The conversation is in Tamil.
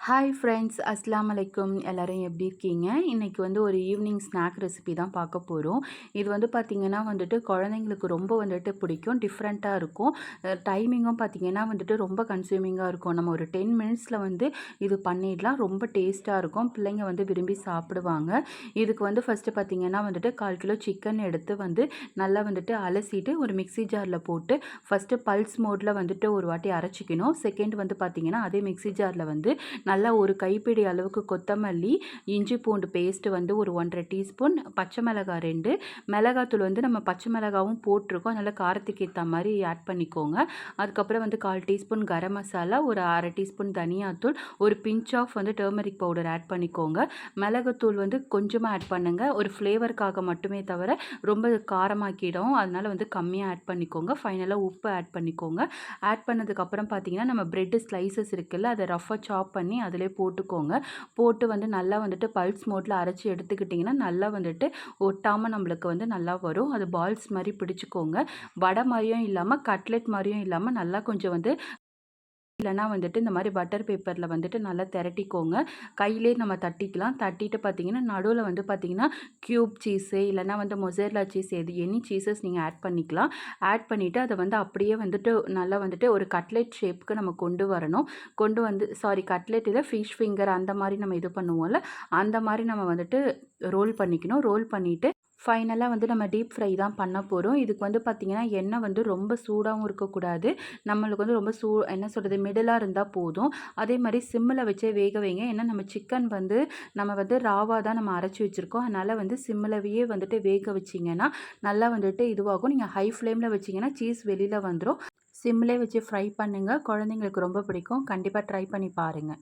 ஹாய் ஃப்ரெண்ட்ஸ், அஸ்ஸலாமு அலைக்கும். எல்லாரும் எப்படி இருக்கீங்க? இன்றைக்கி வந்து ஒரு ஈவினிங் ஸ்நாக் ரெசிபி தான் பார்க்க போகிறோம். இது வந்து பார்த்திங்கன்னா வந்துட்டு குழந்தைங்களுக்கு ரொம்ப வந்துட்டு பிடிக்கும். டிஃப்ரெண்ட்டாக இருக்கும். டைமிங்கும் பார்த்திங்கன்னா வந்துட்டு ரொம்ப கன்சியூமிங்காக இருக்கும். நம்ம ஒரு 10 மினிட்ஸில் வந்து இது பண்ணிடலாம். ரொம்ப டேஸ்ட்டாக இருக்கும். பிள்ளைங்க வந்து விரும்பி சாப்பிடுவாங்க. இதுக்கு வந்து ஃபஸ்ட்டு பார்த்திங்கன்னா வந்துட்டு 1/4 கிலோ சிக்கன் எடுத்து வந்து நல்லா வந்துட்டு அலசிட்டு ஒரு மிக்ஸி ஜாரில் போட்டு ஃபஸ்ட்டு பல்ஸ் மோடில் வந்துட்டு ஒரு வாட்டி அரைச்சிக்கணும். செகண்ட் வந்து பார்த்திங்கன்னா அதே மிக்ஸி ஜாரில் வந்து நல்லா ஒரு கைப்பிடி அளவுக்கு கொத்தமல்லி, இஞ்சி பூண்டு பேஸ்ட்டு வந்து ஒரு 1 1/2 டீஸ்பூன், பச்சை மிளகாய் 2, மிளகாத்தூள் வந்து நம்ம பச்சை மிளகாவும் போட்டிருக்கோம். அதனால் காரத்துக்கு ஏற்ற மாதிரி ஆட் பண்ணிக்கோங்க. அதுக்கப்புறம் வந்து 1/4 டீஸ்பூன் கரம் மசாலா, ஒரு 1/2 டீஸ்பூன் தனியாத்தூள், ஒரு பிஞ்ச் ஆஃப் வந்து டர்மரிக் பவுடர் ஆட் பண்ணிக்கோங்க. மிளகுத்தூள் வந்து கொஞ்சமாக ஆட் பண்ணுங்கள். ஒரு ஃப்ளேவருக்காக மட்டுமே தவிர ரொம்ப காரமாக்கிடும். அதனால் வந்து கம்மியாக ஆட் பண்ணிக்கோங்க. ஃபைனலாக உப்பு ஆட் பண்ணிக்கோங்க. ஆட் பண்ணதுக்கப்புறம் பார்த்தீங்கன்னா, நம்ம பிரெட் ஸ்லைசஸ் இருக்குல்ல, அதை ரஃப்பாக சாப் பண்ணி அதிலே போட்டுக்கோங்க. போட்டு வந்து நல்லா வந்துட்டு பல்ஸ் மோடில் அரைச்சி எடுத்துக்கிட்டிங்கன்னா நல்லா வந்துட்டு ஒட்டாமல் நம்மளுக்கு வந்து நல்லா வரும். அது பால்ஸ் மாதிரி பிடிச்சிக்கோங்க. வடை மாதிரியும் இல்லாமல் கட்லெட் மாதிரியும் இல்லாமல் நல்லா கொஞ்சம் வந்து இல்லைனா வந்துட்டு இந்த மாதிரி பட்டர் பேப்பரில் வந்துட்டு நல்லா திரட்டிக்கோங்க. கையிலே நம்ம தட்டிக்கலாம். தட்டிட்டு பார்த்தீங்கன்னா நடுவில் வந்து பார்த்தீங்கன்னா க்யூப் சீஸு இல்லைனா வந்து மொசேரலா சீஸ் எனி சீஸஸ் நீங்கள் ஆட் பண்ணிக்கலாம். ஆட் பண்ணிவிட்டு அதை வந்து அப்படியே வந்துட்டு நல்லா வந்துட்டு ஒரு கட்லெட் ஷேப்புக்கு நம்ம கொண்டு வரணும். கொண்டு வந்து கட்லெட் இல்லை, ஃபிஷ் ஃபிங்கர் அந்த மாதிரி நம்ம இது பண்ணுவோம்ல, அந்த மாதிரி நம்ம வந்துட்டு ரோல் பண்ணிக்கணும். ரோல் பண்ணிவிட்டு ஃபைனலாக வந்து நம்ம டீப் ஃப்ரை தான் பண்ண போகிறோம். இதுக்கு வந்து பார்த்திங்கன்னா எண்ணெய் வந்து ரொம்ப சூடாகவும் இருக்கக்கூடாது. நம்மளுக்கு வந்து ரொம்ப என்ன சொல்கிறது, மிடிலாக இருந்தால் போதும். அதே மாதிரி சிம்மில் வச்சே வேக வைங்க. ஏன்னா நம்ம சிக்கன் வந்து நம்ம வந்து ராவாக தான் நம்ம அரைச்சி வச்சுருக்கோம். அதனால் வந்து சிம்மிலவே வந்துட்டு வேக வச்சிங்கன்னா நல்லா வந்துட்டு இதுவாகும். நீங்கள் ஹை ஃப்ளேமில் வச்சிங்கன்னா சீஸ் வெளியில் வந்துடும். சிம்மிலே வச்சு ஃப்ரை பண்ணுங்கள். குழந்தைங்களுக்கு ரொம்ப பிடிக்கும். கண்டிப்பாக ட்ரை பண்ணி பாருங்கள்.